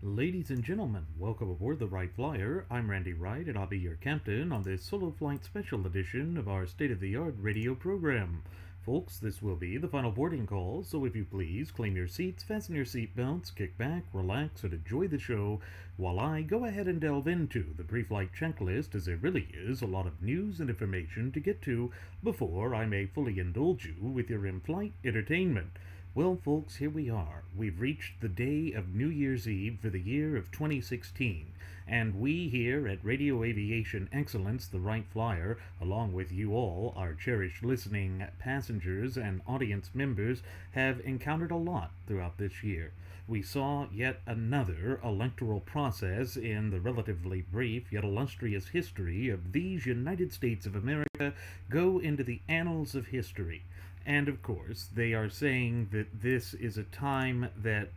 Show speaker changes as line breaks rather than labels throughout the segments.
Ladies and gentlemen, welcome aboard the Wright Flyer. I'm Randy Wright, and I'll be your captain on this solo flight special edition of our state-of-the-art radio program. Folks, this will be the final boarding call, so if you please, claim your seats, fasten your seatbelts, kick back, relax, and enjoy the show while I go ahead and delve into the pre-flight checklist, as there really is a lot of news and information to get to before I may fully indulge you with your in-flight entertainment. Well, folks, here we are. We've reached the day of New Year's Eve for the year of 2016, and we here at Radio Aviation Excellence, the Wright Flyer, along with you all, our cherished listening passengers and audience members, have encountered a lot throughout this year. We saw yet another electoral process in the relatively brief yet illustrious history of these United States of America go into the annals of history. And of course, they are saying that this is a time that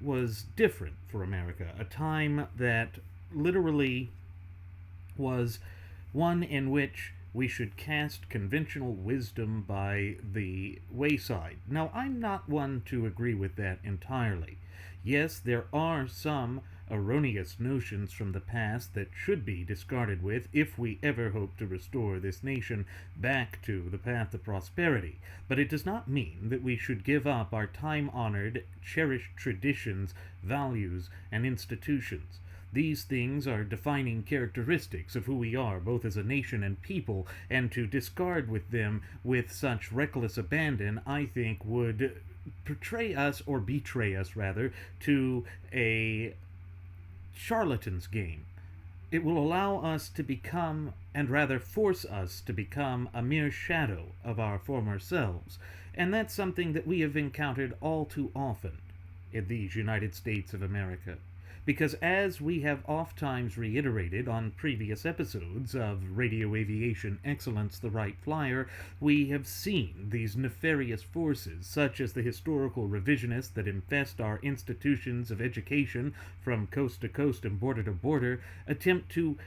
was different for America, a time that literally was one in which we should cast conventional wisdom by the wayside. Now, I'm not one to agree with that entirely. Yes, there are some erroneous notions from the past that should be discarded with if we ever hope to restore this nation back to the path of prosperity. But it does not mean that we should give up our time-honored, cherished traditions, values, and institutions. These things are defining characteristics of who we are, both as a nation and people, and to discard with them with such reckless abandon, I think, would portray us, or betray us rather, to a charlatan's game. It will allow us to become, and rather force us to become, a mere shadow of our former selves. And that's something that we have encountered all too often in these United States of America. Because as we have oft-times reiterated on previous episodes of Radio Aviation Excellence, the Wright Flyer, we have seen these nefarious forces, such as the historical revisionists that infest our institutions of education from coast to coast and border to border, attempt to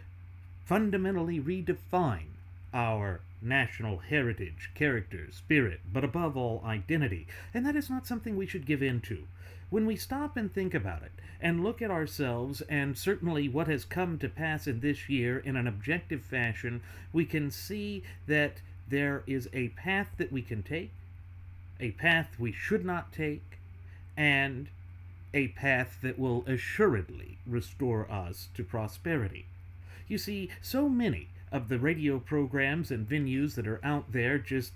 fundamentally redefine our national heritage, character, spirit, but above all, identity. And that is not something we should give in to. When we stop and think about it, and look at ourselves, and certainly what has come to pass in this year in an objective fashion, we can see that there is a path that we can take, a path we should not take, and a path that will assuredly restore us to prosperity. You see, so many of the radio programs and venues that are out there just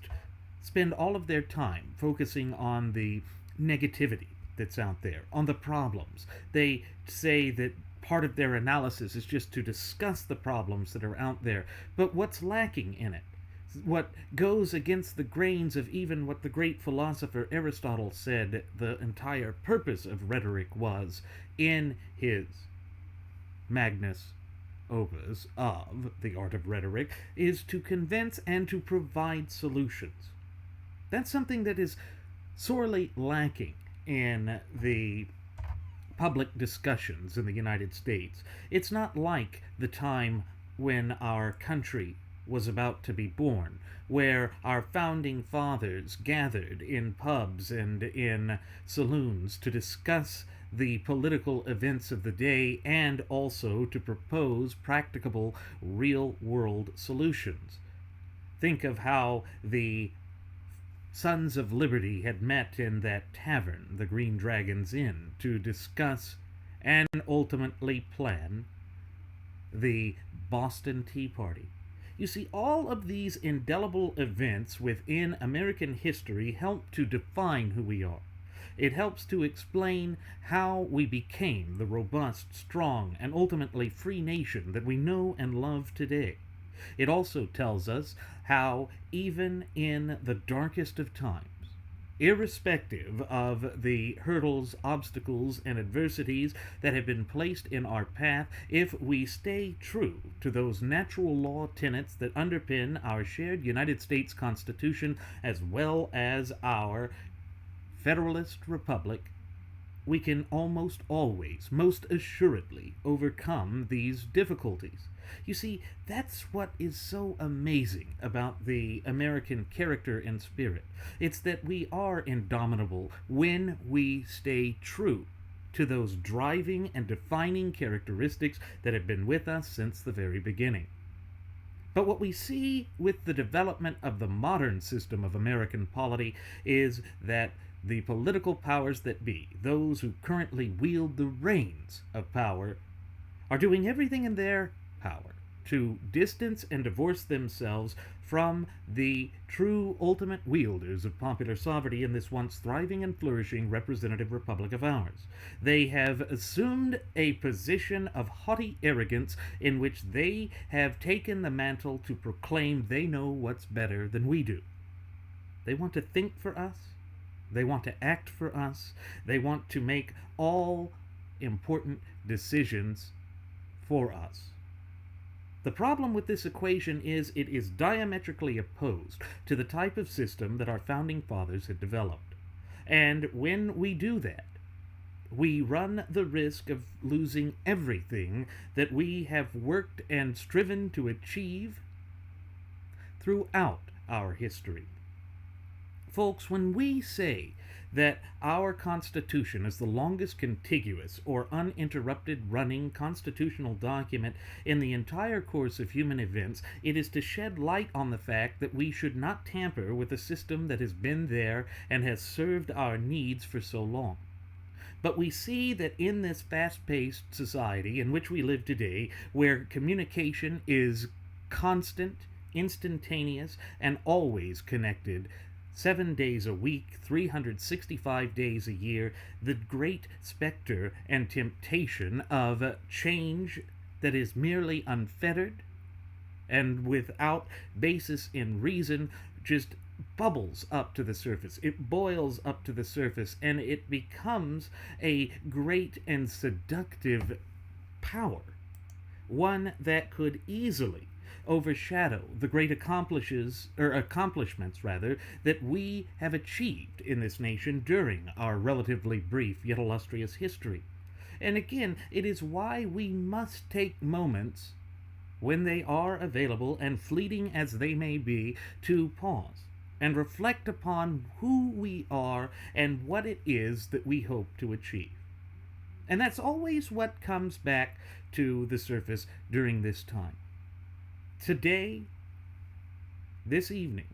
spend all of their time focusing on the negativity that's out there, on the problems. They say that part of their analysis is just to discuss the problems that are out there, but what's lacking in it? What goes against the grains of even what the great philosopher Aristotle said the entire purpose of rhetoric was in his Magnus Opus of the Art of Rhetoric, is to convince and to provide solutions. That's something that is sorely lacking in the public discussions in the United States. It's not like the time when our country was about to be born, where our founding fathers gathered in pubs and in saloons to discuss the political events of the day and also to propose practicable real-world solutions. Think of how the Sons of Liberty had met in that tavern, the Green Dragon's Inn, to discuss and ultimately plan the Boston Tea Party. You see, all of these indelible events within American history help to define who we are. It helps to explain how we became the robust, strong, and ultimately free nation that we know and love today. It also tells us how, even in the darkest of times, irrespective of the hurdles, obstacles, and adversities that have been placed in our path, if we stay true to those natural law tenets that underpin our shared United States Constitution as well as our Federalist Republic, we can almost always, most assuredly, overcome these difficulties. You see, that's what is so amazing about the American character and spirit. It's that we are indomitable when we stay true to those driving and defining characteristics that have been with us since the very beginning. But what we see with the development of the modern system of American polity is that the political powers that be, those who currently wield the reins of power, are doing everything in their power to distance and divorce themselves from the true ultimate wielders of popular sovereignty in this once thriving and flourishing representative republic of ours. They have assumed a position of haughty arrogance in which they have taken the mantle to proclaim they know what's better than we do. They want to think for us. They want to act for us. They want to make all important decisions for us. The problem with this equation is it is diametrically opposed to the type of system that our founding fathers had developed. And when we do that, we run the risk of losing everything that we have worked and striven to achieve throughout our history. Folks, when we say that our Constitution is the longest contiguous or uninterrupted running constitutional document in the entire course of human events, it is to shed light on the fact that we should not tamper with a system that has been there and has served our needs for so long. But we see that in this fast-paced society in which we live today, where communication is constant, instantaneous, and always connected, 7 days a week, 365 days a year, the great specter and temptation of change that is merely unfettered and without basis in reason just bubbles up to the surface. It boils up to the surface, and it becomes a great and seductive power, one that could easily overshadow the great accomplishments that we have achieved in this nation during our relatively brief yet illustrious history. And again, it is why we must take moments when they are available, and fleeting as they may be, to pause and reflect upon who we are and what it is that we hope to achieve. And that's always what comes back to the surface during this time. Today, this evening,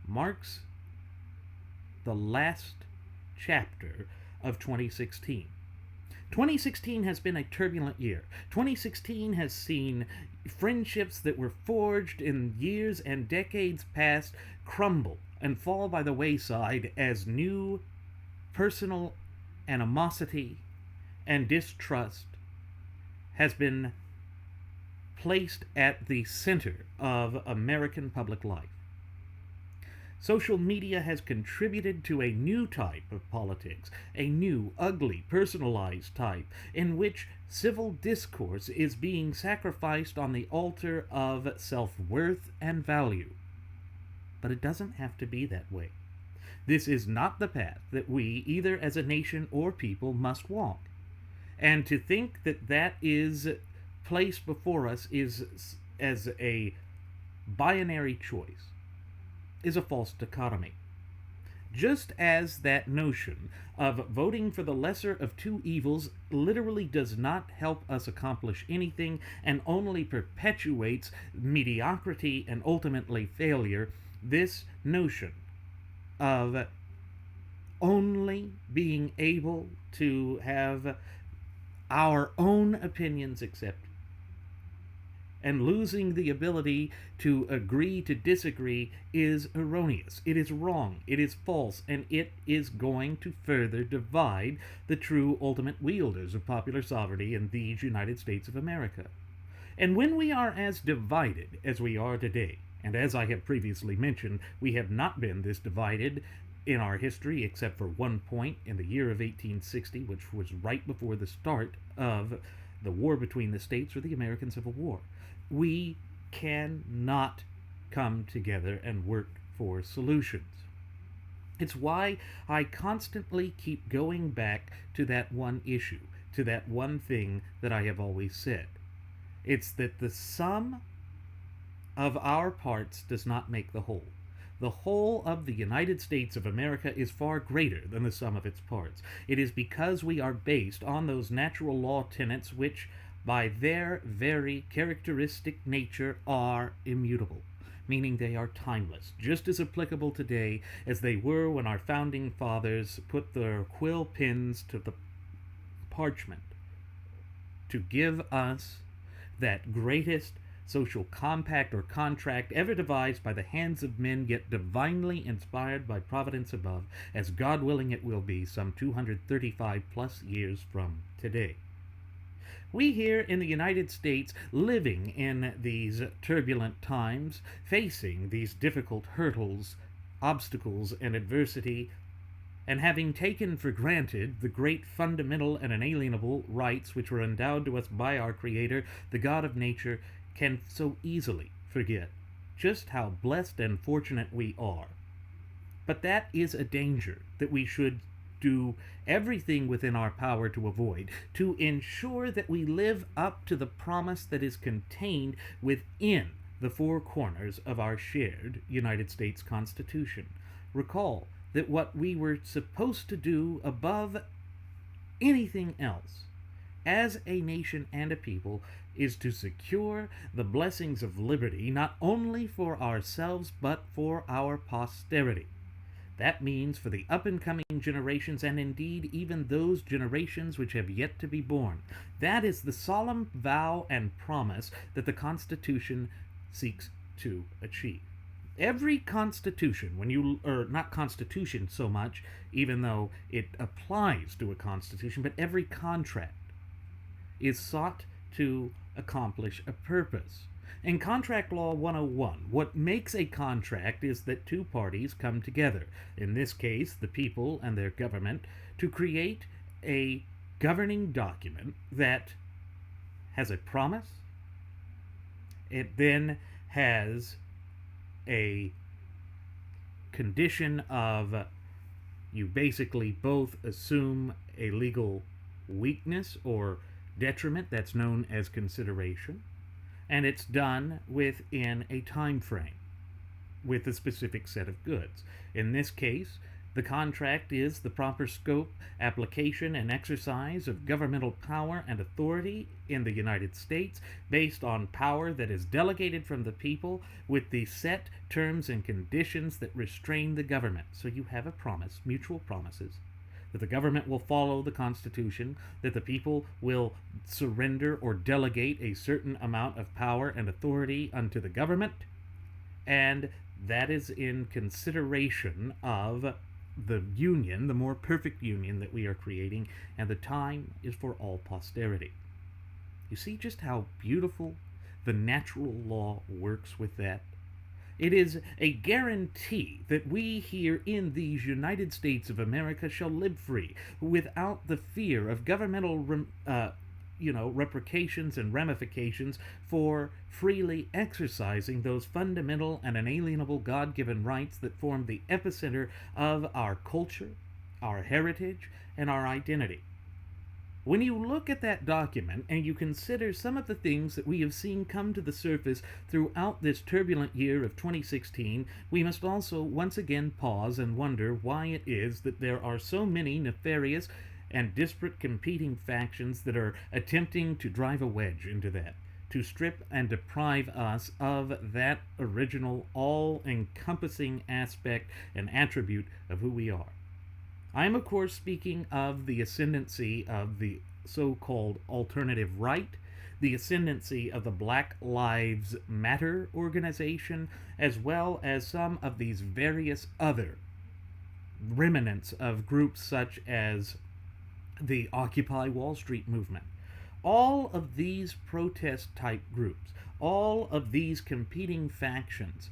marks the last chapter of 2016. 2016 has been a turbulent year. 2016 has seen friendships that were forged in years and decades past crumble and fall by the wayside as new personal animosity and distrust has been placed at the center of American public life. Social media has contributed to a new type of politics, a new, ugly, personalized type, in which civil discourse is being sacrificed on the altar of self-worth and value. But it doesn't have to be that way. This is not the path that we, either as a nation or people, must walk. And to think that that is placed before us is as a binary choice is a false dichotomy. Just as that notion of voting for the lesser of two evils literally does not help us accomplish anything and only perpetuates mediocrity and ultimately failure, this notion of only being able to have our own opinions accepted and losing the ability to agree to disagree is erroneous. It is wrong. It is false. And it is going to further divide the true ultimate wielders of popular sovereignty in these United States of America. And when we are as divided as we are today, and as I have previously mentioned, we have not been this divided in our history except for one point in the year of 1860, which was right before the start of the war between the states or the American Civil War. We cannot come together and work for solutions. It's why I constantly keep going back to that one issue, to that one thing that I have always said. It's that the sum of our parts does not make the whole. The whole of the United States of America is far greater than the sum of its parts. It is because we are based on those natural law tenets which, by their very characteristic nature, are immutable, meaning they are timeless, just as applicable today as they were when our founding fathers put their quill pens to the parchment to give us that greatest social compact or contract ever devised by the hands of men, yet divinely inspired by providence above, as God willing it will be some 235 plus years from today. We here in the United States, living in these turbulent times, facing these difficult hurdles, obstacles, and adversity, and having taken for granted the great fundamental and inalienable rights which were endowed to us by our Creator, the God of nature, can so easily forget just how blessed and fortunate we are. But that is a danger that we should do everything within our power to avoid, to ensure that we live up to the promise that is contained within the four corners of our shared United States Constitution. Recall that what we were supposed to do above anything else as a nation and a people is to secure the blessings of liberty not only for ourselves but for our posterity. That means for the up-and-coming generations, and indeed even those generations which have yet to be born. That is the solemn vow and promise that the Constitution seeks to achieve. Every constitution, or not constitution so much, even though it applies to a constitution, but every contract is sought to accomplish a purpose. In Contract Law 101, what makes a contract is that two parties come together, in this case the people and their government, to create a governing document that has a promise. It then has a condition of you basically both assume a legal weakness or detriment that's known as consideration, and it's done within a time frame with a specific set of goods. In this case, the contract is the proper scope, application, and exercise of governmental power and authority in the United States based on power that is delegated from the people with the set terms and conditions that restrain the government. So you have a promise, mutual promises, that the government will follow the Constitution, that the people will surrender or delegate a certain amount of power and authority unto the government, and that is in consideration of the union, the more perfect union that we are creating, and the time is for all posterity. You see just how beautiful the natural law works with that? It is a guarantee that we here in these United States of America shall live free, without the fear of governmental repercussions and ramifications for freely exercising those fundamental and inalienable God-given rights that form the epicenter of our culture, our heritage, and our identity. When you look at that document and you consider some of the things that we have seen come to the surface throughout this turbulent year of 2016, we must also once again pause and wonder why it is that there are so many nefarious and disparate competing factions that are attempting to drive a wedge into that, to strip and deprive us of that original, all-encompassing aspect and attribute of who we are. I am, of course, speaking of the ascendancy of the so-called alternative right, the ascendancy of the Black Lives Matter organization, as well as some of these various other remnants of groups such as the Occupy Wall Street movement, All of these protest type groups, all of these competing factions,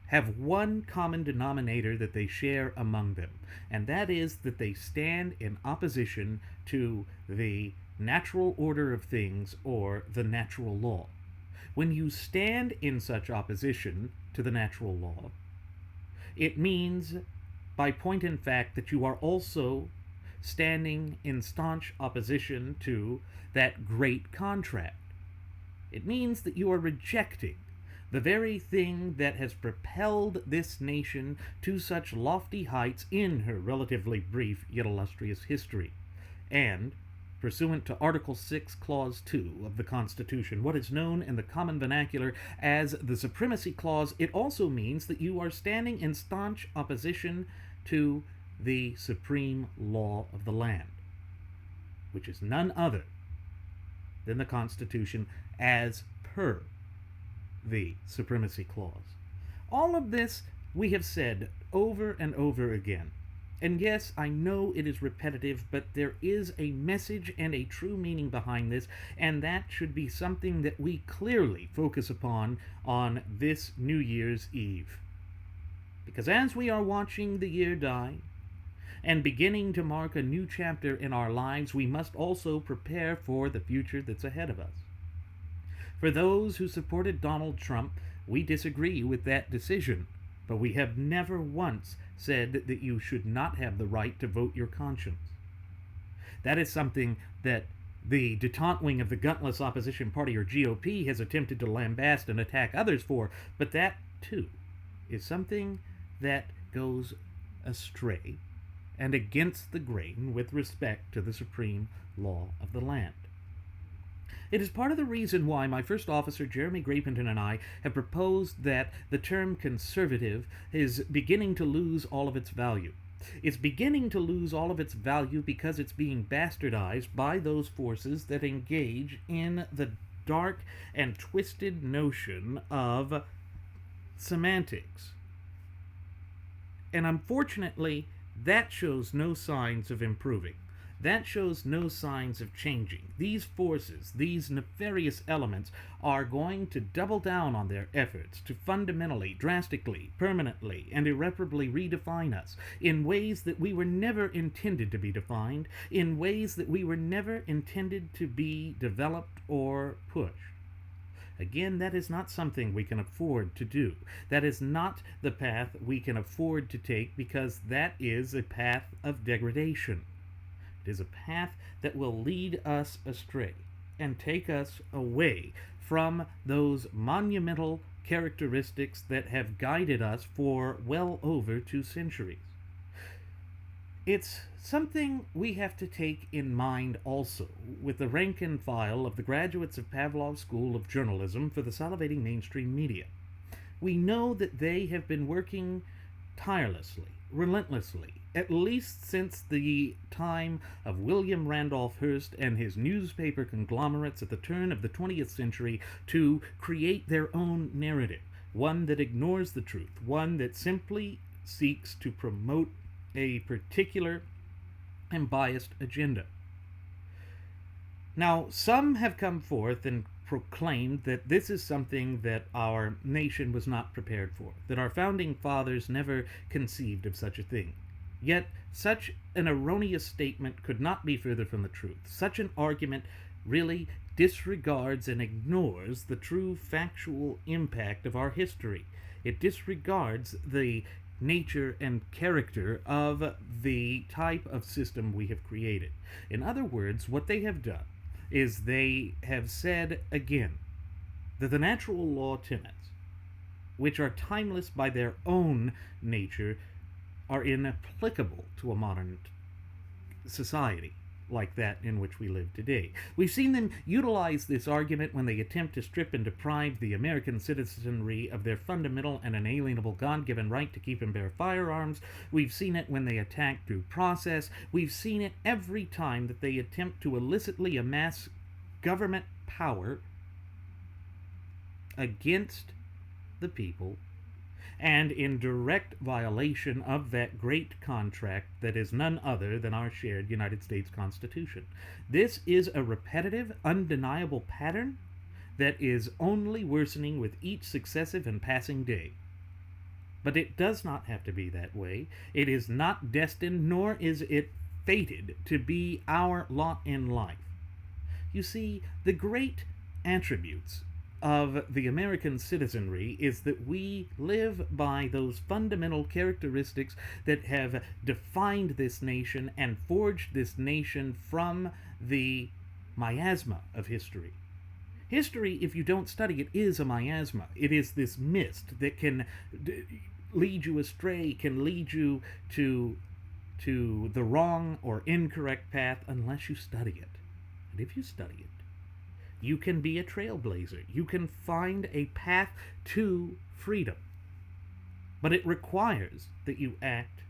have one common denominator that they share among them, and that is that they stand in opposition to the natural order of things or the natural law. When you stand in such opposition to the natural law, it means, by point in fact, that you are also standing in staunch opposition to that great contract. It means that you are rejecting the very thing that has propelled this nation to such lofty heights in her relatively brief yet illustrious history. And, pursuant to Article 6, Clause 2 of the Constitution, what is known in the common vernacular as the Supremacy Clause, it also means that you are standing in staunch opposition to the supreme law of the land, which is none other than the Constitution as per the Supremacy Clause. All of this we have said over and over again. And yes, I know it is repetitive, but there is a message and a true meaning behind this, and that should be something that we clearly focus upon on this New Year's Eve. Because as we are watching the year die, and beginning to mark a new chapter in our lives, we must also prepare for the future that's ahead of us. For those who supported Donald Trump, we disagree with that decision, but we have never once said that you should not have the right to vote your conscience. That is something that the detente wing of the gutless opposition party, or GOP, has attempted to lambast and attack others for, but that, too, is something that goes astray and against the grain with respect to the supreme law of the land. It is part of the reason why my first officer, Jeremy Grapington, and I have proposed that the term conservative is beginning to lose all of its value. It's beginning to lose all of its value because it's being bastardized by those forces that engage in the dark and twisted notion of semantics. And unfortunately, that shows no signs of improving. That shows no signs of changing. These forces, these nefarious elements, are going to double down on their efforts to fundamentally, drastically, permanently, and irreparably redefine us in ways that we were never intended to be defined, in ways that we were never intended to be developed or pushed. Again, that is not something we can afford to do. That is not the path we can afford to take, because that is a path of degradation. It is a path that will lead us astray and take us away from those monumental characteristics that have guided us for well over 2 centuries. It's something we have to take in mind also with the rank and file of the graduates of Pavlov's School of Journalism for the salivating mainstream media. We know that they have been working tirelessly, relentlessly, at least since the time of William Randolph Hearst and his newspaper conglomerates at the turn of the 20th century, to create their own narrative, one that ignores the truth, one that simply seeks to promote a particular and biased agenda. Now, some have come forth and proclaimed that this is something that our nation was not prepared for, that our founding fathers never conceived of such a thing. Yet, such an erroneous statement could not be further from the truth. Such an argument really disregards and ignores the true factual impact of our history. It disregards the nature and character of the type of system we have created. In other words, what they have done is they have said again that the natural law tenets, which are timeless by their own nature, are inapplicable to a modern society like that in which we live today. We've seen them utilize this argument when they attempt to strip and deprive the American citizenry of their fundamental and inalienable God-given right to keep and bear firearms. We've seen it when they attack due process. We've seen it every time that they attempt to illicitly amass government power against the people, and in direct violation of that great contract that is none other than our shared United States Constitution. This is a repetitive, undeniable pattern that is only worsening with each successive and passing day. But it does not have to be that way. It is not destined, nor is it fated to be our lot in life. You see, the great attributes of the American citizenry is that we live by those fundamental characteristics that have defined this nation and forged this nation from the miasma of history. History, if you don't study it, is a miasma. It is this mist that can lead you astray, can lead you to the wrong or incorrect path unless you study it. And if you study it, you can be a trailblazer. You can find a path to freedom. But it requires that you act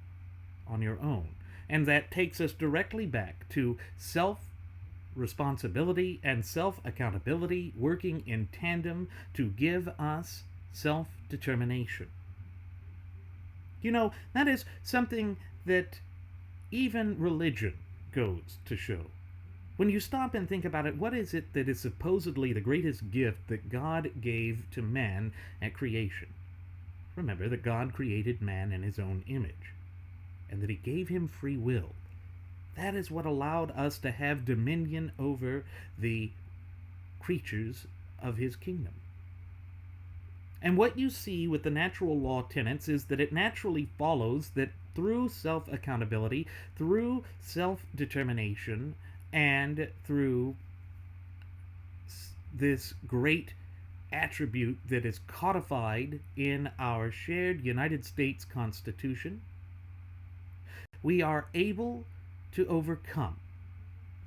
on your own. And that takes us directly back to self-responsibility and self-accountability working in tandem to give us self-determination. You know, that is something that even religion goes to show. When you stop and think about it, what is it that is supposedly the greatest gift that God gave to man at creation? Remember that God created man in his own image, and that he gave him free will. That is what allowed us to have dominion over the creatures of his kingdom. And what you see with the natural law tenets is that it naturally follows that through self-accountability, through self-determination, and through this great attribute that is codified in our shared United States Constitution, we are able to overcome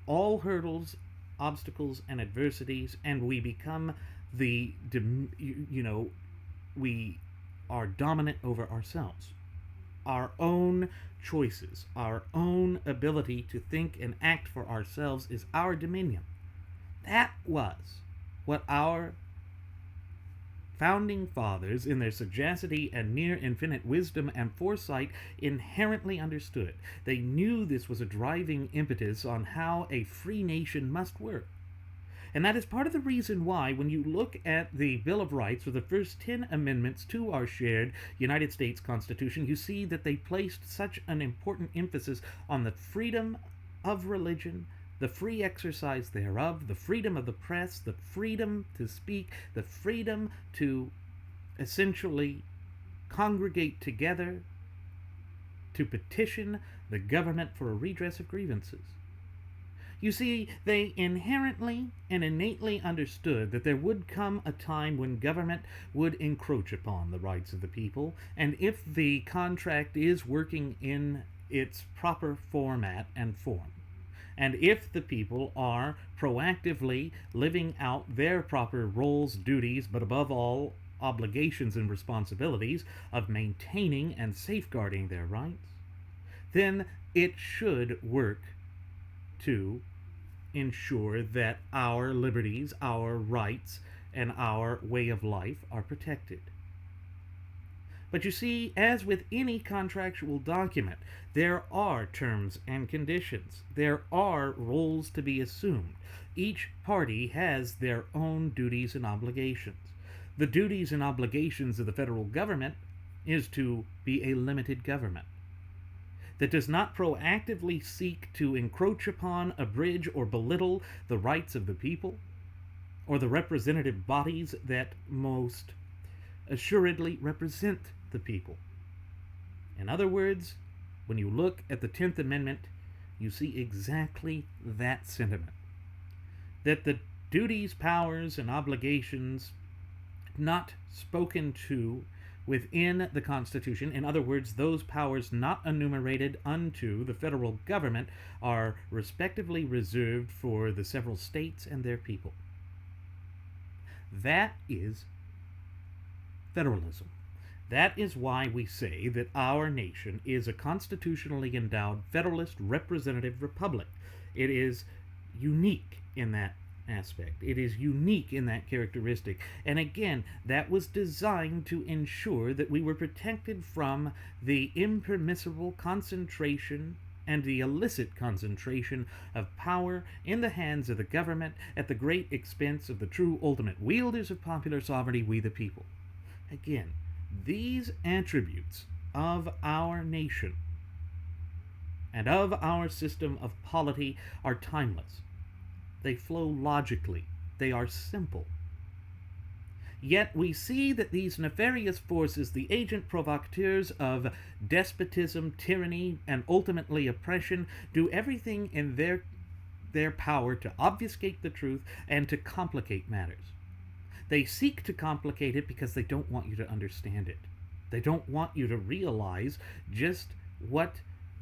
all hurdles, obstacles, and adversities, and we become we are dominant over ourselves. Our own choices, our own ability to think and act for ourselves is our dominion. That was what our founding fathers, in their sagacity and near infinite wisdom and foresight, inherently understood. They knew this was a driving impetus on how a free nation must work. And that is part of the reason why, when you look at the Bill of Rights, or the first 10 amendments to our shared United States Constitution, you see that they placed such an important emphasis on the freedom of religion, the free exercise thereof, the freedom of the press, the freedom to speak, the freedom to essentially congregate together to petition the government for a redress of grievances. You see, they inherently and innately understood that there would come a time when government would encroach upon the rights of the people, and if the contract is working in its proper format and form, and if the people are proactively living out their proper roles, duties, but above all, obligations and responsibilities of maintaining and safeguarding their rights, then it should work to ensure that our liberties, our rights, and our way of life are protected. But you see, as with any contractual document, there are terms and conditions. There are roles to be assumed. Each party has their own duties and obligations. The duties and obligations of the federal government is to be a limited government that does not proactively seek to encroach upon, abridge, or belittle the rights of the people, or the representative bodies that most assuredly represent the people. In other words, when you look at the 10th Amendment, you see exactly that sentiment. That the duties, powers, and obligations not spoken to within the Constitution, in other words, those powers not enumerated unto the federal government, are respectively reserved for the several states and their people. That is federalism. That is why we say that our nation is a constitutionally endowed federalist representative republic. It is unique in that aspect. It is unique in that characteristic. And again, that was designed to ensure that we were protected from the impermissible concentration and the illicit concentration of power in the hands of the government at the great expense of the true ultimate wielders of popular sovereignty, we the people. Again, these attributes of our nation and of our system of polity are timeless. They flow logically. They are simple. Yet we see that these nefarious forces, the agent provocateurs of despotism, tyranny, and ultimately oppression, do everything in their power to obfuscate the truth and to complicate matters. They seek to complicate it because they don't want you to understand it. They don't want you to realize just what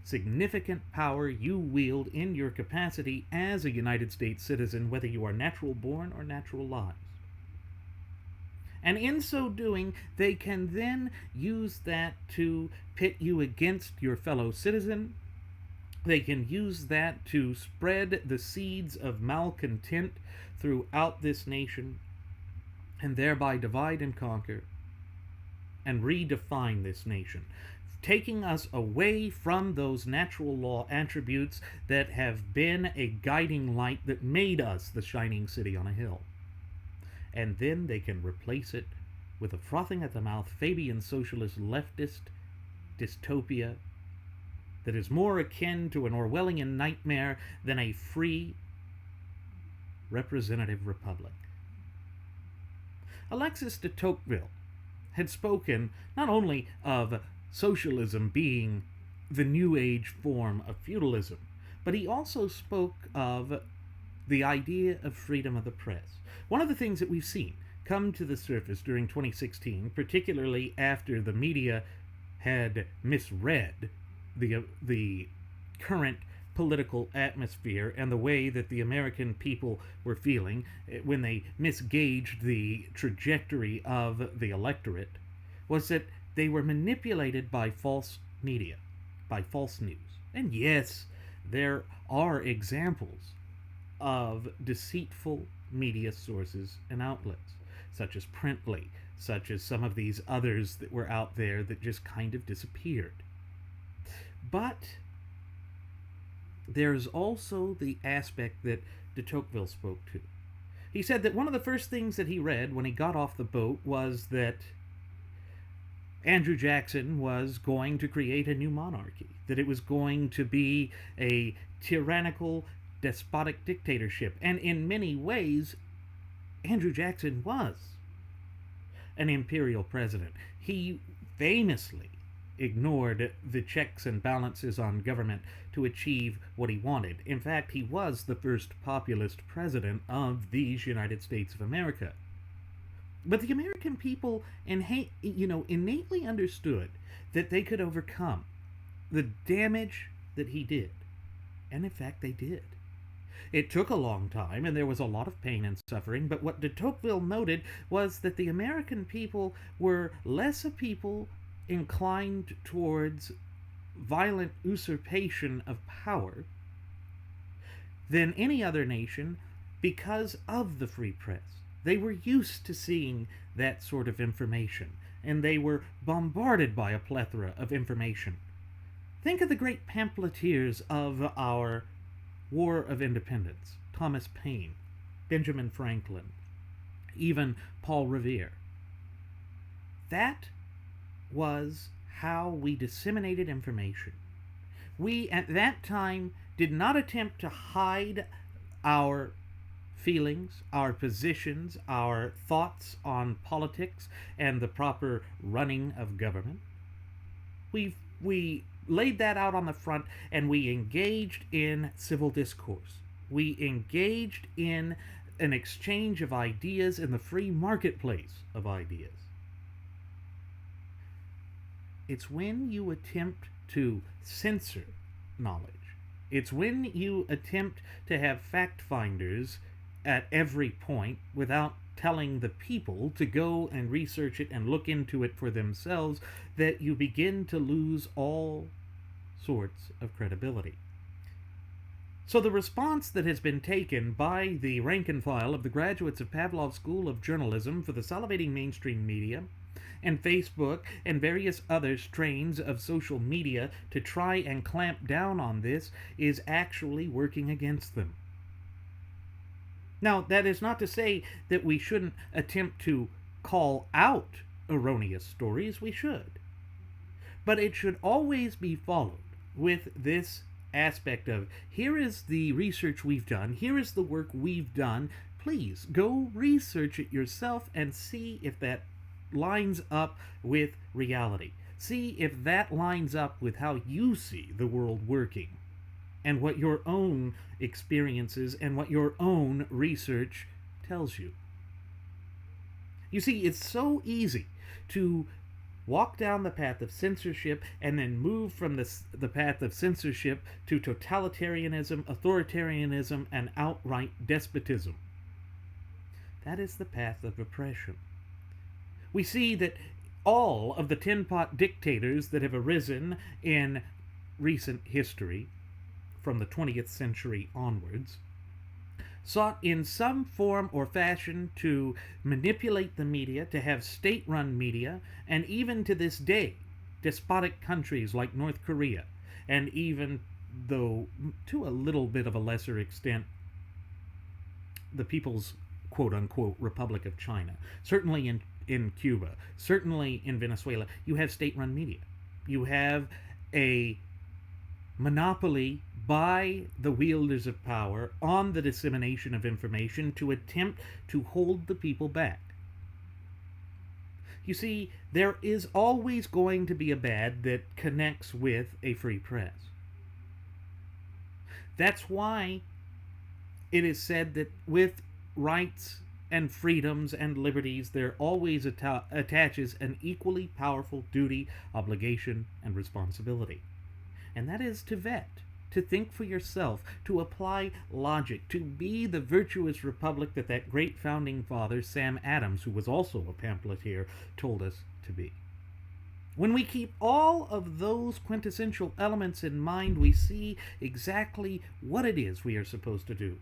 significant power you wield in your capacity as a United States citizen, whether you are natural born or natural lives. And in so doing, they can then use that to pit you against your fellow citizen. They can use that to spread the seeds of malcontent throughout this nation and thereby divide and conquer and redefine this nation, taking us away from those natural law attributes that have been a guiding light that made us the shining city on a hill. And then they can replace it with a frothing at the mouth Fabian socialist leftist dystopia that is more akin to an Orwellian nightmare than a free representative republic. Alexis de Tocqueville had spoken not only of socialism being the new age form of feudalism, but he also spoke of the idea of freedom of the press. One of the things that we've seen come to the surface during 2016, particularly after the media had misread the current political atmosphere and the way that the American people were feeling when they misgauged the trajectory of the electorate, was that they were manipulated by false media, by false news. And yes, there are examples of deceitful media sources and outlets, such as Printly, such as some of these others that were out there that just kind of disappeared. But there's also the aspect that de Tocqueville spoke to. He said that one of the first things that he read when he got off the boat was that Andrew Jackson was going to create a new monarchy, that it was going to be a tyrannical, despotic dictatorship. And in many ways, Andrew Jackson was an imperial president. He famously ignored the checks and balances on government to achieve what he wanted. In fact, he was the first populist president of these United States of America. But the American people innately understood that they could overcome the damage that he did. And in fact, they did. It took a long time, and there was a lot of pain and suffering, but what de Tocqueville noted was that the American people were less a people inclined towards violent usurpation of power than any other nation because of the free press. They were used to seeing that sort of information, and they were bombarded by a plethora of information. Think of the great pamphleteers of our War of Independence: Thomas Paine, Benjamin Franklin, even Paul Revere. That was how we disseminated information. We, at that time, did not attempt to hide our feelings, our positions, our thoughts on politics and the proper running of government. We laid that out on the front, and we engaged in civil discourse. We engaged in an exchange of ideas in the free marketplace of ideas. It's when you attempt to censor knowledge. It's when you attempt to have fact finders at every point without telling the people to go and research it and look into it for themselves that you begin to lose all sorts of credibility. So the response that has been taken by the rank and file of the graduates of Pavlov's School of Journalism for the salivating mainstream media and Facebook and various other strains of social media to try and clamp down on this is actually working against them. Now, that is not to say that we shouldn't attempt to call out erroneous stories. We should. But it should always be followed with this aspect of, here is the research we've done, here is the work we've done. Please go research it yourself and see if that lines up with reality. See if that lines up with how you see the world working and what your own experiences and what your own research tells you. You see, it's so easy to walk down the path of censorship and then move from the path of censorship to totalitarianism, authoritarianism, and outright despotism. That is the path of oppression. We see that all of the tin-pot dictators that have arisen in recent history, from the 20th century onwards, sought in some form or fashion to manipulate the media, to have state-run media, and even to this day, despotic countries like North Korea, and even, though to a little bit of a lesser extent, the People's quote-unquote Republic of China, certainly in Cuba, certainly in Venezuela, you have state-run media. You have a monopoly by the wielders of power on the dissemination of information to attempt to hold the people back. You see, there is always going to be a bad that connects with a free press. That's why it is said that with rights and freedoms and liberties, there always attaches an equally powerful duty, obligation, and responsibility. And that is to vet, to think for yourself, to apply logic, to be the virtuous republic that great founding father, Sam Adams, who was also a pamphleteer, told us to be. When we keep all of those quintessential elements in mind, we see exactly what it is we are supposed to do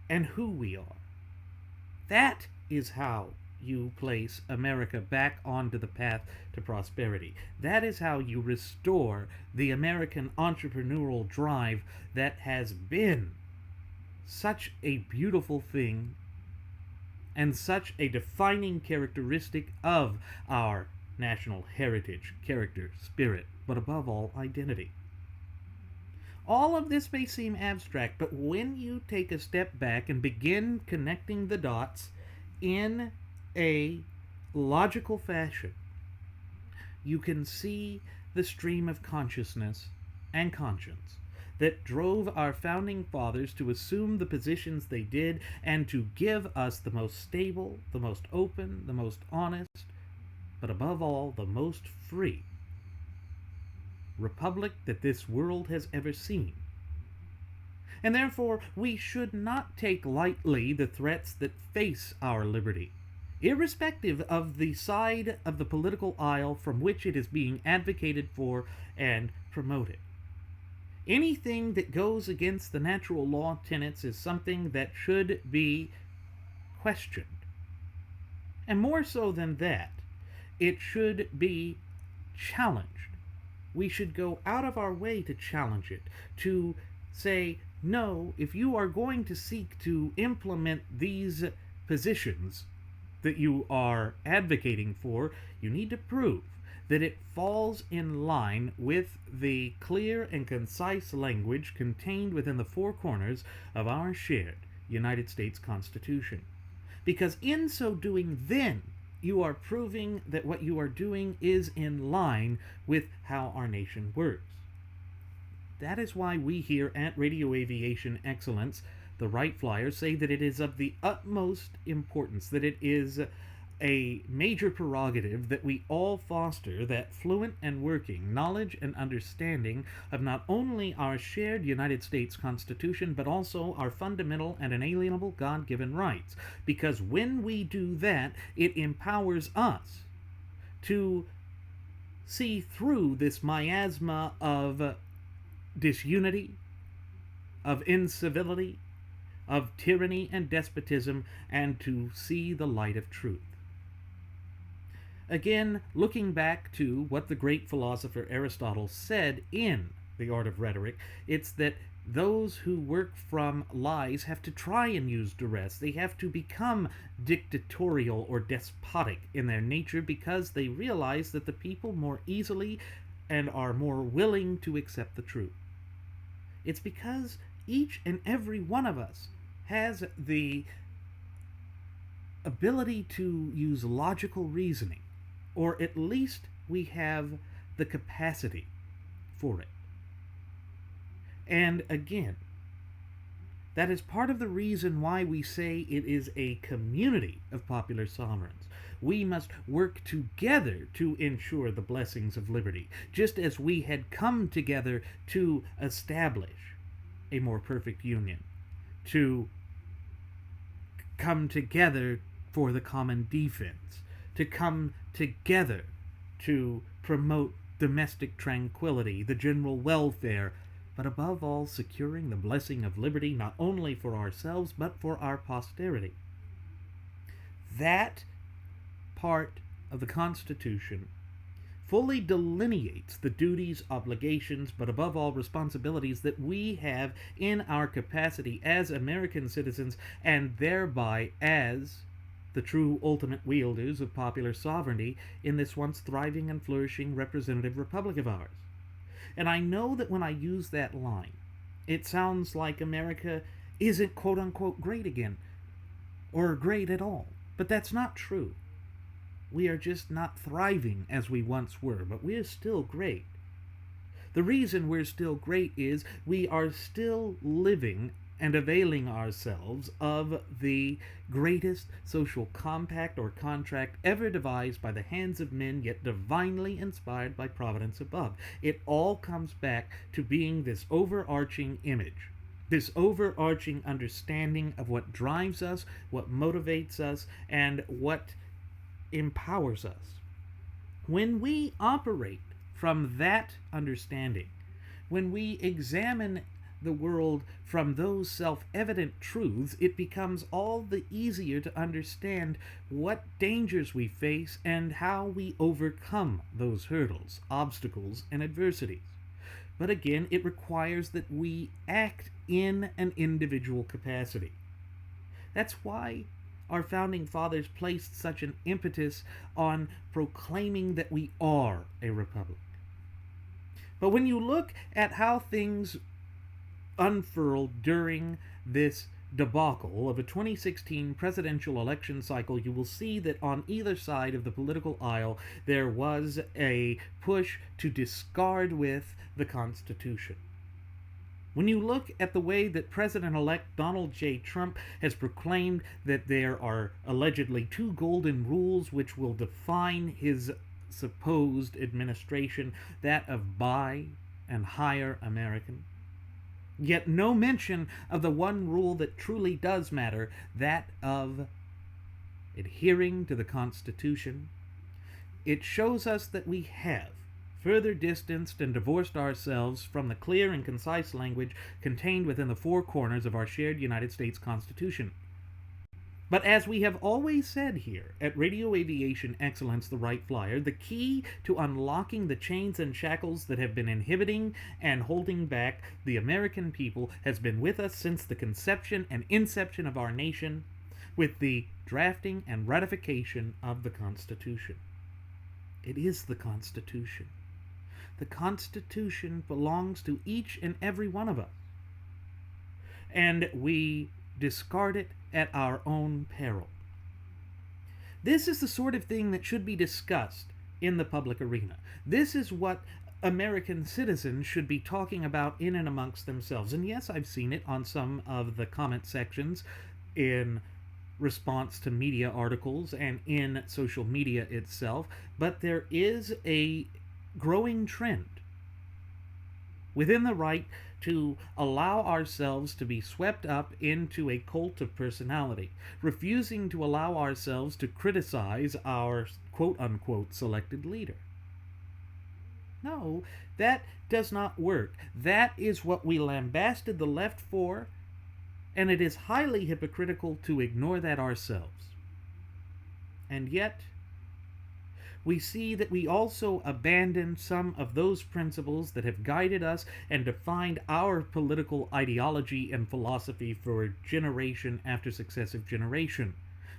and who we are. That is how you place America back onto the path to prosperity. That is how you restore the American entrepreneurial drive that has been such a beautiful thing and such a defining characteristic of our national heritage, character, spirit, but above all, identity. All of this may seem abstract, but when you take a step back and begin connecting the dots in a logical fashion, you can see the stream of consciousness and conscience that drove our founding fathers to assume the positions they did and to give us the most stable, the most open, the most honest, but above all, the most free republic that this world has ever seen. And therefore, we should not take lightly the threats that face our liberty, irrespective of the side of the political aisle from which it is being advocated for and promoted. Anything that goes against the natural law tenets is something that should be questioned. And more so than that, it should be challenged. We should go out of our way to challenge it, to say, no, if you are going to seek to implement these positions that you are advocating for, you need to prove that it falls in line with the clear and concise language contained within the four corners of our shared United States Constitution. Because in so doing, then, you are proving that what you are doing is in line with how our nation works. That is why we here at Radio Aviation Excellence, the Wright Flyer, say that it is of the utmost importance, that it is a major prerogative that we all foster that fluent and working knowledge and understanding of not only our shared United States Constitution, but also our fundamental and inalienable God-given rights. Because when we do that, it empowers us to see through this miasma of disunity, of incivility, of tyranny and despotism, and to see the light of truth. Again, looking back to what the great philosopher Aristotle said in The Art of Rhetoric, it's that those who work from lies have to try and use duress. They have to become dictatorial or despotic in their nature because they realize that the people more easily and are more willing to accept the truth. It's because each and every one of us has the ability to use logical reasoning, or at least we have the capacity for it. And again, that is part of the reason why we say it is a community of popular sovereigns. We must work together to ensure the blessings of liberty, just as we had come together to establish a more perfect union, to come together for the common defense, to come together to promote domestic tranquility, the general welfare, but above all, securing the blessing of liberty not only for ourselves, but for our posterity. That part of the Constitution fully delineates the duties, obligations, but above all, responsibilities that we have in our capacity as American citizens, and thereby as the true ultimate wielders of popular sovereignty in this once thriving and flourishing representative republic of ours. And I know that when I use that line, it sounds like America isn't quote-unquote great again, or great at all. But that's not true. We are just not thriving as we once were, but we're still great. The reason we're still great is we are still living and availing ourselves of the greatest social compact or contract ever devised by the hands of men, yet divinely inspired by providence above. It all comes back to being this overarching image, this overarching understanding of what drives us, what motivates us, and what empowers us. When we operate from that understanding, when we examine the world from those self-evident truths, it becomes all the easier to understand what dangers we face and how we overcome those hurdles, obstacles, and adversities. But again, it requires that we act in an individual capacity. That's why our founding fathers placed such an impetus on proclaiming that we are a republic. But when you look at how things unfurled during this debacle of a 2016 presidential election cycle, you will see that on either side of the political aisle there was a push to discard with the Constitution. When you look at the way that President-elect Donald J. Trump has proclaimed that there are allegedly 2 golden rules which will define his supposed administration, that of buy and hire American, yet no mention of the one rule that truly does matter, that of adhering to the Constitution, it shows us that we have further distanced and divorced ourselves from the clear and concise language contained within the 4 corners of our shared United States Constitution. But as we have always said here at Radio Aviation Excellence, the Wright Flyer, the key to unlocking the chains and shackles that have been inhibiting and holding back the American people has been with us since the conception and inception of our nation, with the drafting and ratification of the Constitution. It is the Constitution. The Constitution belongs to each and every one of us, and we discard it at our own peril. This is the sort of thing that should be discussed in the public arena. This is what American citizens should be talking about in and amongst themselves. And yes, I've seen it on some of the comment sections in response to media articles and in social media itself, but there is a growing trend within the right to allow ourselves to be swept up into a cult of personality, refusing to allow ourselves to criticize our quote-unquote selected leader. No, that does not work. That is what we lambasted the left for, and it is highly hypocritical to ignore that ourselves. And yet, we see that we also abandon some of those principles that have guided us and defined our political ideology and philosophy for generation after successive generation.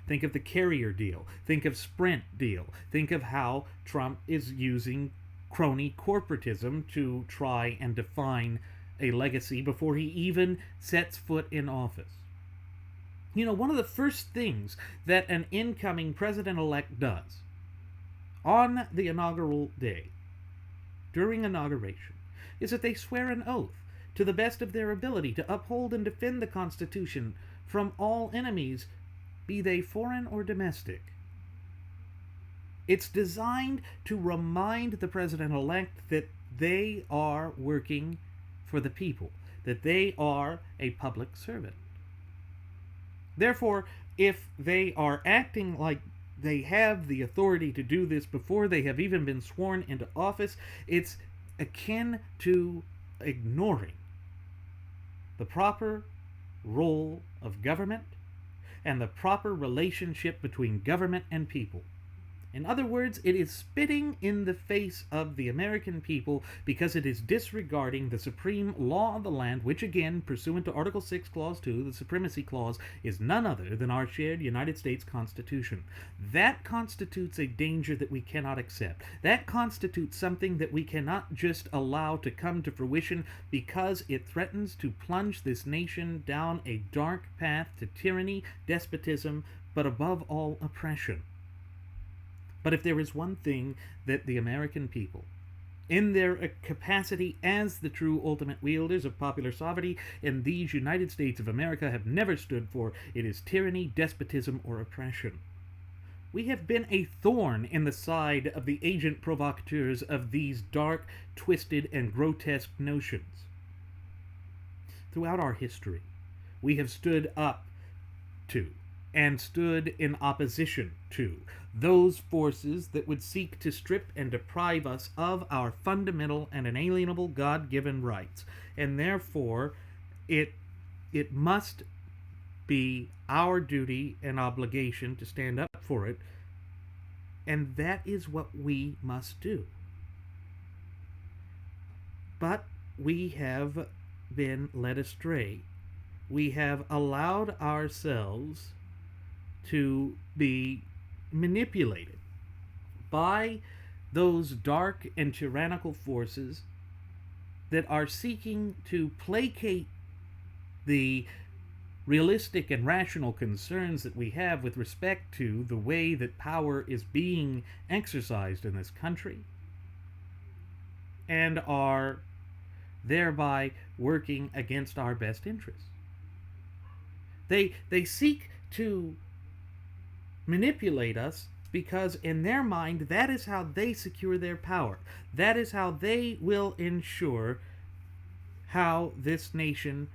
Think of the carrier deal. Think of Sprint deal. Think of how Trump is using crony corporatism to try and define a legacy before he even sets foot in office. You know, one of the first things that an incoming president-elect does on the inaugural day, during inauguration, is that they swear an oath to the best of their ability to uphold and defend the Constitution from all enemies, be they foreign or domestic. It's designed to remind the president-elect that they are working for the people, that they are a public servant. Therefore, if they are acting like they have the authority to do this before they have even been sworn into office, it's akin to ignoring the proper role of government and the proper relationship between government and people. In other words, it is spitting in the face of the American people because it is disregarding the supreme law of the land, which again, pursuant to Article 6, Clause 2, the Supremacy Clause, is none other than our shared United States Constitution. That constitutes a danger that we cannot accept. That constitutes something that we cannot just allow to come to fruition because it threatens to plunge this nation down a dark path to tyranny, despotism, but above all, oppression. But if there is one thing that the American people, in their capacity as the true ultimate wielders of popular sovereignty in these United States of America, have never stood for, it is tyranny, despotism, or oppression. We have been a thorn in the side of the agent provocateurs of these dark, twisted, and grotesque notions. Throughout our history, we have stood up to and stood in opposition to those forces that would seek to strip and deprive us of our fundamental and inalienable God-given rights. And therefore, it must be our duty and obligation to stand up for it. And that is what we must do. But we have been led astray. We have allowed ourselves to be manipulated by those dark and tyrannical forces that are seeking to placate the realistic and rational concerns that we have with respect to the way that power is being exercised in this country, and are thereby working against our best interests. They seek to manipulate us because in their mind that is how they secure their power. That is how they will ensure how this nation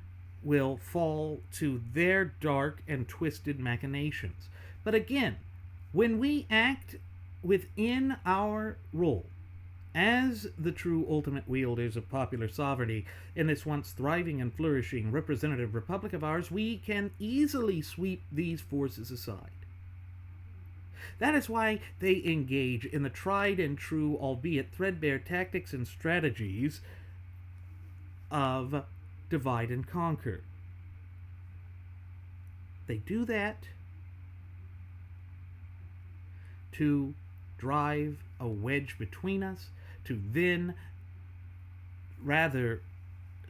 will fall to their dark and twisted machinations. But again, when we act within our role as the true ultimate wielders of popular sovereignty in this once thriving and flourishing representative republic of ours, we can easily sweep these forces aside. That is why they engage in the tried and true, albeit threadbare tactics and strategies of divide and conquer. They do that to drive a wedge between us, to then rather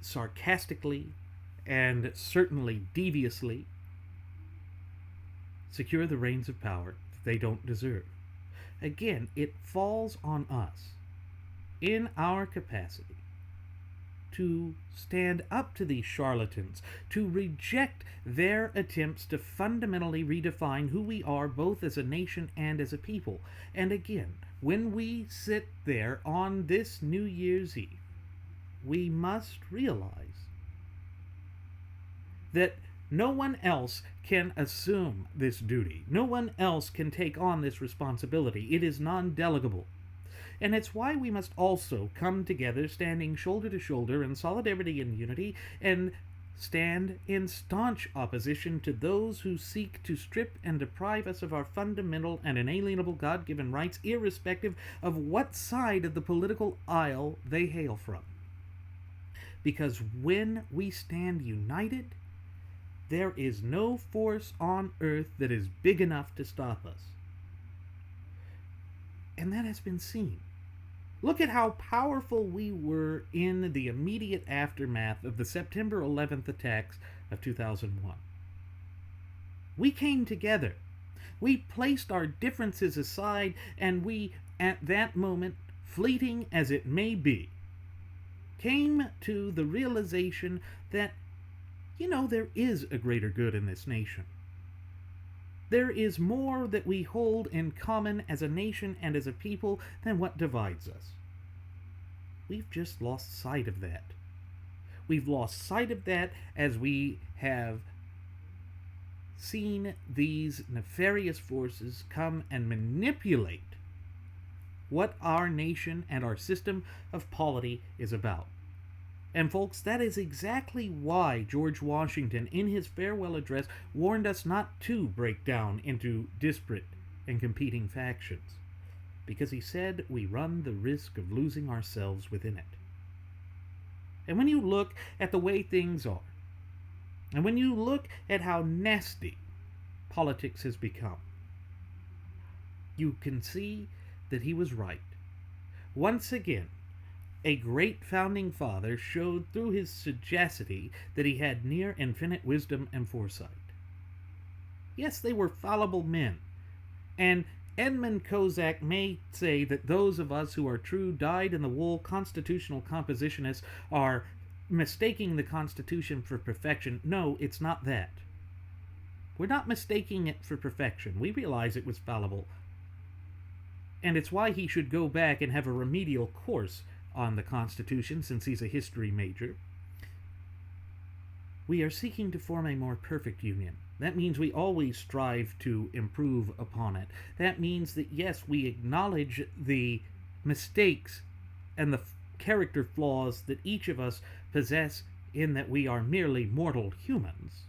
sarcastically and certainly deviously secure the reins of power they don't deserve. Again, it falls on us in our capacity to stand up to these charlatans, to reject their attempts to fundamentally redefine who we are both as a nation and as a people. And again, when we sit there on this New Year's Eve, we must realize that no one else can assume this duty. No one else can take on this responsibility. It is non-delegable. And it's why we must also come together, standing shoulder to shoulder in solidarity and unity, and stand in staunch opposition to those who seek to strip and deprive us of our fundamental and inalienable God given rights, irrespective of what side of the political aisle they hail from. Because when we stand united, there is no force on earth that is big enough to stop us. And that has been seen. Look at how powerful we were in the immediate aftermath of the September 11th attacks of 2001. We came together. We placed our differences aside, and we, at that moment, fleeting as it may be, came to the realization that, there is a greater good in this nation. There is more that we hold in common as a nation and as a people than what divides us. We've just lost sight of that. We've lost sight of that as we have seen these nefarious forces come and manipulate what our nation and our system of polity is about. And folks, that is exactly why George Washington, in his farewell address, warned us not to break down into disparate and competing factions, because he said we run the risk of losing ourselves within it. And when you look at the way things are, and when you look at how nasty politics has become, you can see that he was right. Once again, a great founding father showed through his sagacity that he had near infinite wisdom and foresight. Yes, they were fallible men, and Edmund Kozak may say that those of us who are true dyed-in-the-wool constitutional compositionists are mistaking the Constitution for perfection. No, it's not that. We're not mistaking it for perfection. We realize it was fallible, and it's why he should go back and have a remedial course on the Constitution, since he's a history major. We are seeking to form a more perfect union. That means we always strive to improve upon it. That means that, yes, we acknowledge the mistakes and the character flaws that each of us possess, in that we are merely mortal humans.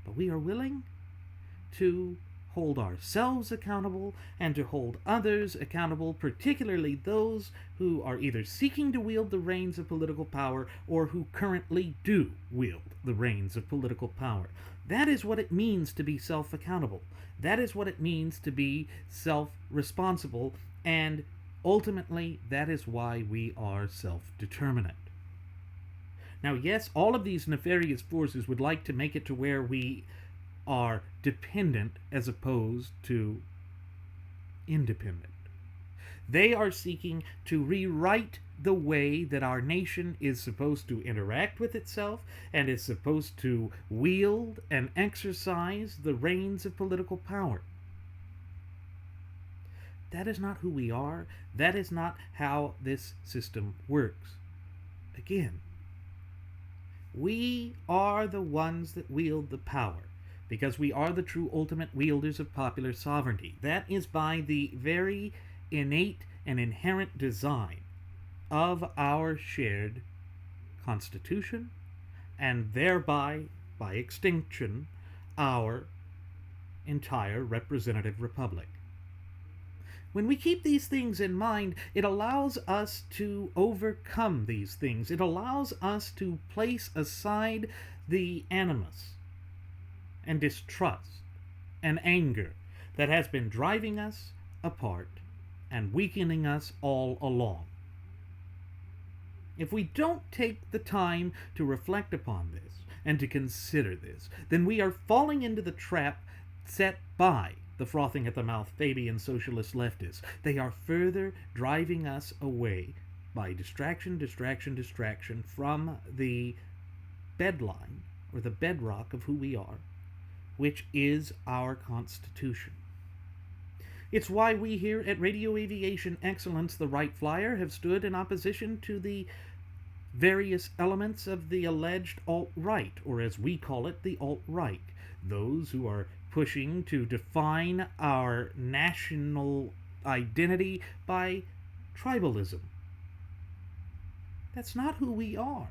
But we are willing to hold ourselves accountable and to hold others accountable, particularly those who are either seeking to wield the reins of political power or who currently do wield the reins of political power. That is what it means to be self-accountable. That is what it means to be self-responsible, and ultimately that is why we are self-determinate. Now, yes, all of these nefarious forces would like to make it to where we are dependent as opposed to independent. They are seeking to rewrite the way that our nation is supposed to interact with itself and is supposed to wield and exercise the reins of political power. That is not who we are. That is not how this system works. Again, we are the ones that wield the power, because we are the true ultimate wielders of popular sovereignty. That is by the very innate and inherent design of our shared Constitution, and thereby, by extinction, our entire representative republic. When we keep these things in mind, it allows us to overcome these things. It allows us to place aside the animus and distrust and anger that has been driving us apart and weakening us all along. If we don't take the time to reflect upon this and to consider this, then we are falling into the trap set by the frothing at the mouth Fabian socialist leftists. They are further driving us away by distraction from the bedline or the bedrock of who we are, which is our Constitution. It's why we here at Radio Aviation Excellence, the Wright Flyer, have stood in opposition to the various elements of the alleged alt-right, or as we call it, the alt-right. Those who are pushing to define our national identity by tribalism. That's not who we are.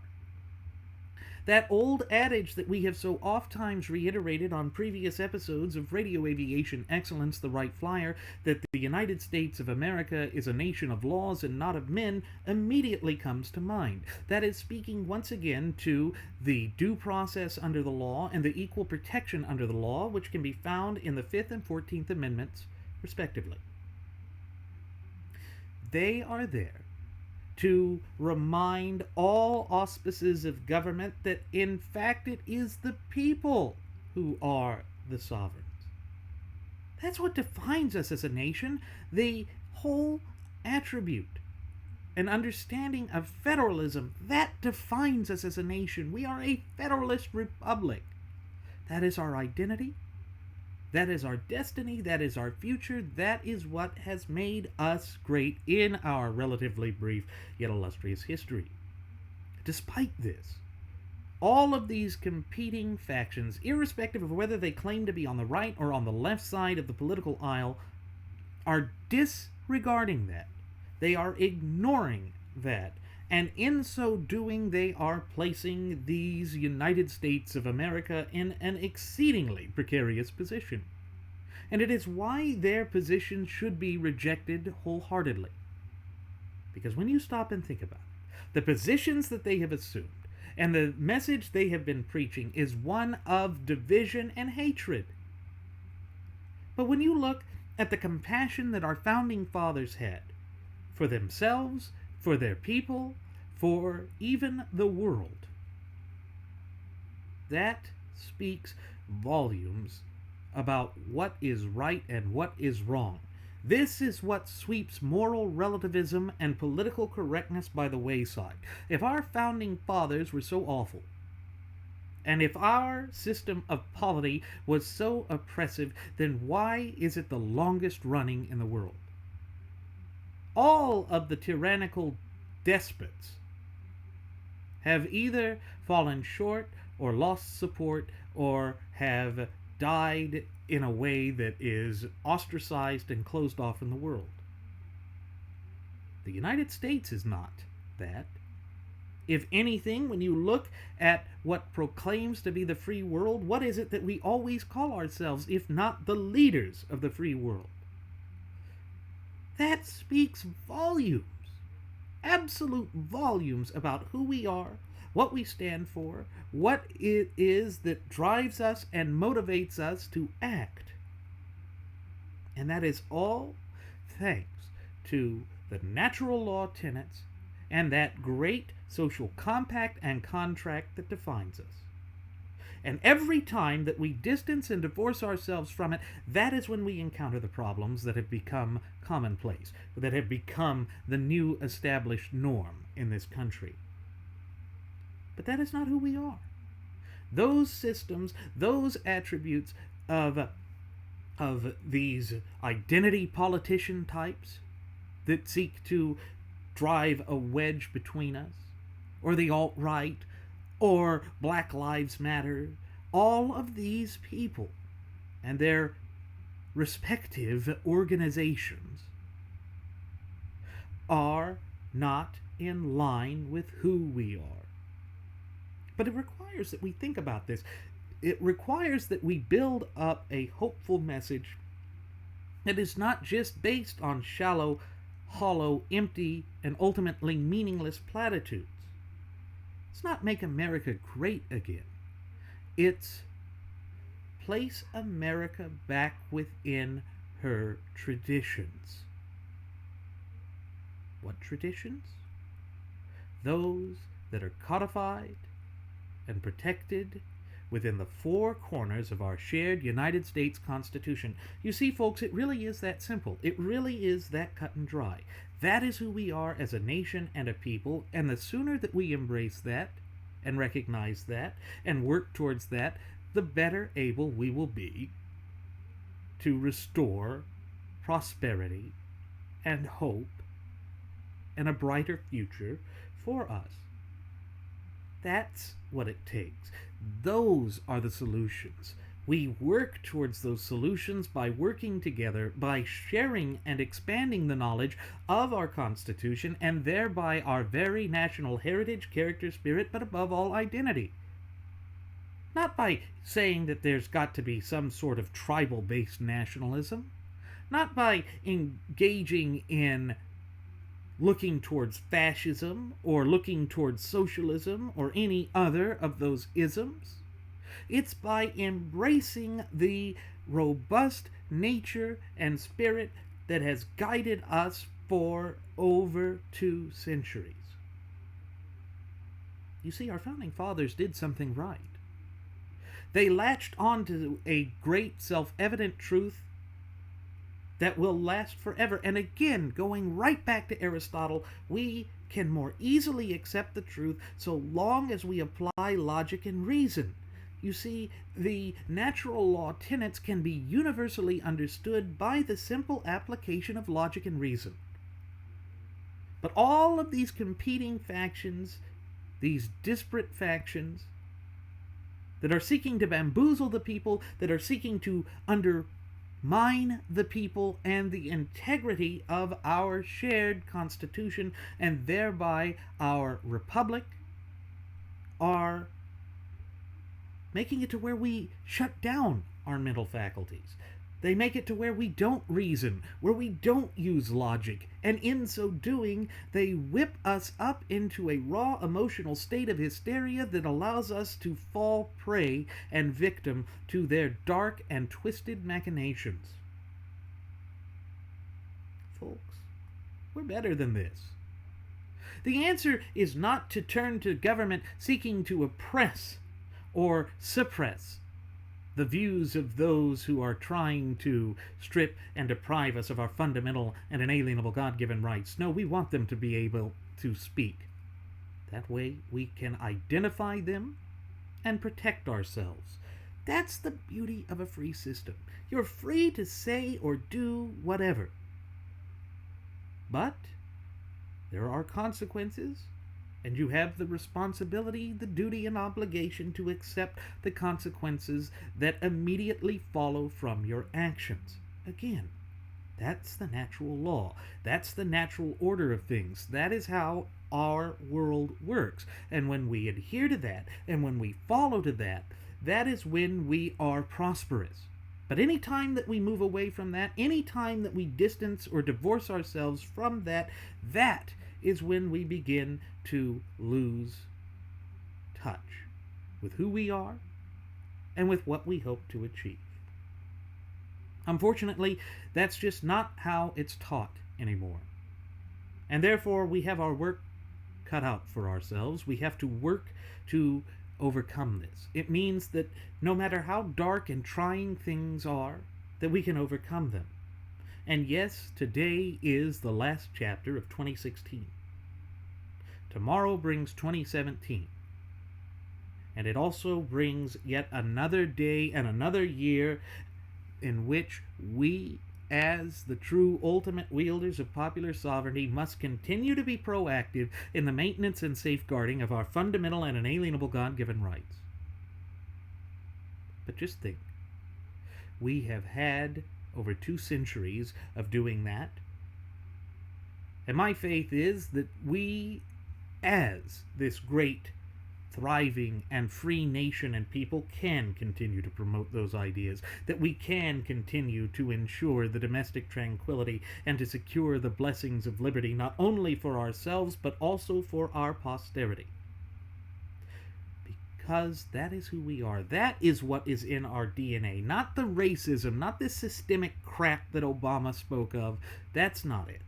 That old adage that we have so oft times reiterated on previous episodes of Radio Aviation Excellence, the Wright Flyer, that the United States of America is a nation of laws and not of men, immediately comes to mind. That is speaking once again to the due process under the law and the equal protection under the law, which can be found in the 5th and 14th Amendments, respectively. They are there to remind all auspices of government that in fact it is the people who are the sovereigns. That's what defines us as a nation. The whole attribute and understanding of federalism, that defines us as a nation. We are a federalist republic. That is our identity. That is our destiny. That is our future. That is what has made us great in our relatively brief yet illustrious history. Despite this, all of these competing factions, irrespective of whether they claim to be on the right or on the left side of the political aisle, are disregarding that. They are ignoring that. And in so doing, they are placing these United States of America in an exceedingly precarious position. And it is why their position should be rejected wholeheartedly. Because when you stop and think about it, the positions that they have assumed and the message they have been preaching is one of division and hatred. But when you look at the compassion that our founding fathers had for themselves, for their people, for even the world, that speaks volumes about what is right and what is wrong. This is what sweeps moral relativism and political correctness by the wayside. If our founding fathers were so awful, and if our system of polity was so oppressive, then why is it the longest running in the world? All of the tyrannical despots have either fallen short or lost support or have died in a way that is ostracized and closed off in the world. The United States is not that. If anything, when you look at what proclaims to be the free world, what is it that we always call ourselves, if not the leaders of the free world? That speaks volumes, absolute volumes about who we are, what we stand for, what it is that drives us and motivates us to act. And that is all thanks to the natural law tenets and that great social compact and contract that defines us. And every time that we distance and divorce ourselves from it, that is when we encounter the problems that have become commonplace, that have become the new established norm in this country. But that is not who we are. Those systems, those attributes of these identity politician types that seek to drive a wedge between us, or the alt-right, or Black Lives Matter, all of these people and their respective organizations are not in line with who we are. But it requires that we think about this. It requires that we build up a hopeful message that is not just based on shallow, hollow, empty, and ultimately meaningless platitudes. It's not make America great again. It's place America back within her traditions. What traditions? Those that are codified and protected within the four corners of our shared United States Constitution. You see, folks, it really is that simple. It really is that cut and dry. That is who we are as a nation and a people, and the sooner that we embrace that and recognize that and work towards that, the better able we will be to restore prosperity and hope and a brighter future for us. That's what it takes. Those are the solutions. We work towards those solutions by working together, by sharing and expanding the knowledge of our Constitution, and thereby our very national heritage, character, spirit, but above all, identity. Not by saying that there's got to be some sort of tribal based nationalism, not by engaging in looking towards fascism or looking towards socialism or any other of those isms. It's by embracing the robust nature and spirit that has guided us for over 2 centuries. You see, our founding fathers did something right. They latched onto a great self-evident truth that will last forever. And again, going right back to Aristotle, we can more easily accept the truth so long as we apply logic and reason. You see, the natural law tenets can be universally understood by the simple application of logic and reason. But all of these competing factions, these disparate factions, that are seeking to bamboozle the people, that are seeking to undermine the people and the integrity of our shared Constitution and thereby our republic, are making it to where we shut down our mental faculties. They make it to where we don't reason, where we don't use logic, and in so doing, they whip us up into a raw emotional state of hysteria that allows us to fall prey and victim to their dark and twisted machinations. Folks, we're better than this. The answer is not to turn to government seeking to oppress or suppress the views of those who are trying to strip and deprive us of our fundamental and inalienable God-given rights. No, we want them to be able to speak. That way we can identify them and protect ourselves. That's the beauty of a free system. You're free to say or do whatever. But there are consequences, and you have the responsibility, the duty, and obligation to accept the consequences that immediately follow from your actions. Again, that's the natural law. That's the natural order of things. That is how our world works. And when we adhere to that, and when we follow to that, that is when we are prosperous. But any time that we move away from that, any time that we distance or divorce ourselves from that, that is when we begin to lose touch with who we are and with what we hope to achieve. Unfortunately, that's just not how it's taught anymore. And therefore, we have our work cut out for ourselves. We have to work to overcome this. It means that no matter how dark and trying things are, that we can overcome them. And yes, today is the last chapter of 2016. Tomorrow brings 2017. And it also brings yet another day and another year in which we, as the true ultimate wielders of popular sovereignty, must continue to be proactive in the maintenance and safeguarding of our fundamental and inalienable God-given rights. But just think, we have had over 2 centuries of doing that. And my faith is that we, as this great, thriving, and free nation and people, can continue to promote those ideas, that we can continue to ensure the domestic tranquility and to secure the blessings of liberty, not only for ourselves, but also for our posterity. Because that is who we are. That is what is in our DNA. Not the racism, not this systemic crap that Obama spoke of. That's not it.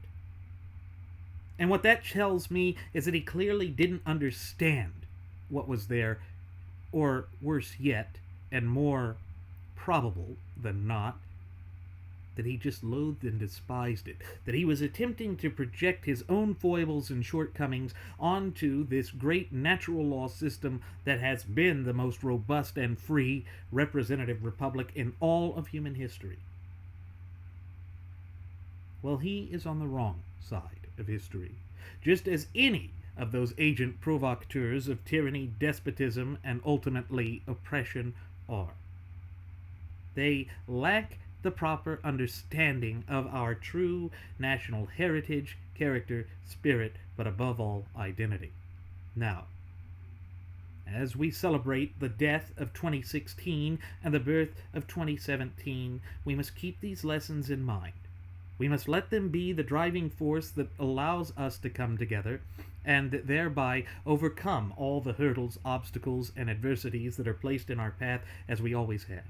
And what that tells me is that he clearly didn't understand what was there, or worse yet, and more probable than not, that he just loathed and despised it, that he was attempting to project his own foibles and shortcomings onto this great natural law system that has been the most robust and free representative republic in all of human history. Well, he is on the wrong side of history, just as any of those agent provocateurs of tyranny, despotism, and ultimately oppression are. They lack the proper understanding of our true national heritage, character, spirit, but above all, identity. Now, as we celebrate the death of 2016 and the birth of 2017, we must keep these lessons in mind. We must let them be the driving force that allows us to come together and thereby overcome all the hurdles, obstacles, and adversities that are placed in our path as we always have.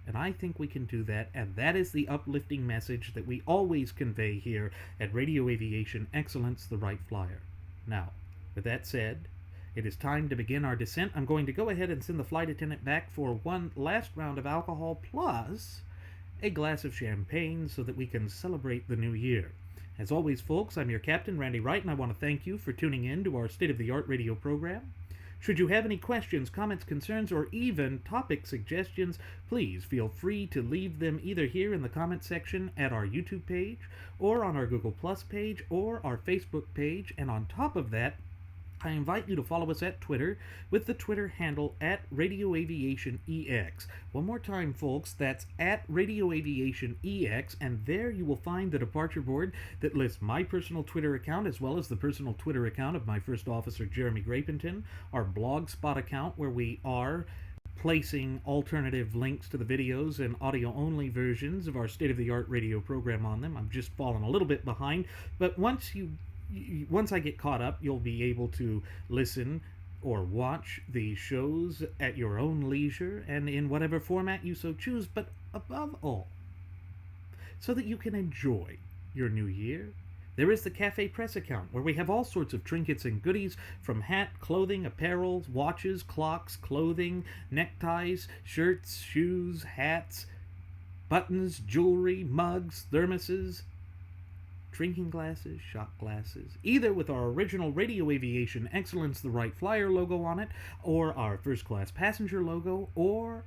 And I think we can do that, and that is the uplifting message that we always convey here at Radio Aviation Excellence, the Wright Flyer. Now, with that said, it is time to begin our descent. I'm going to go ahead and send the flight attendant back for one last round of alcohol plus a glass of champagne so that we can celebrate the new year. As always, folks, I'm your captain, Randy Wright, and I want to thank you for tuning in to our state-of-the-art radio program. Should you have any questions, comments, concerns, or even topic suggestions, please feel free to leave them either here in the comment section at our YouTube page, or on our Google Plus page, or our Facebook page. And on top of that, I invite you to follow us at Twitter with the Twitter handle at Radio Aviation EX. One more time, folks, that's at Radio Aviation EX, and there you will find the departure board that lists my personal Twitter account as well as the personal Twitter account of my first officer, Jeremy Grapington, our Blogspot account where we are placing alternative links to the videos and audio-only versions of our state-of-the-art radio program on them. I'm just falling a little bit behind, but once I get caught up, you'll be able to listen or watch the shows at your own leisure and in whatever format you so choose, but above all, so that you can enjoy your new year, there is the Cafe Press account, where we have all sorts of trinkets and goodies, from hat, clothing, apparel, watches, clocks, clothing, neckties, shirts, shoes, hats, buttons, jewelry, mugs, thermoses, drinking glasses, shot glasses, either with our original Radio Aviation Excellence, the Wright Flyer logo on it, or our First Class Passenger logo, or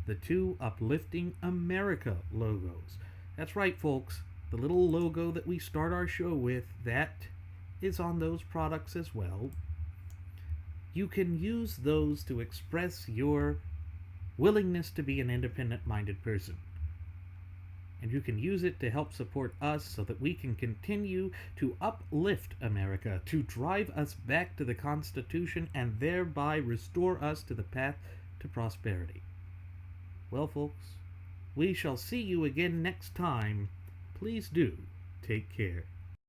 the two Uplifting America logos. That's right, folks. The little logo that we start our show with, that is on those products as well. You can use those to express your willingness to be an independent-minded person. And you can use it to help support us so that we can continue to uplift America, to drive us back to the Constitution, and thereby restore us to the path to prosperity. Well, folks, we shall see you again next time. Please do take care.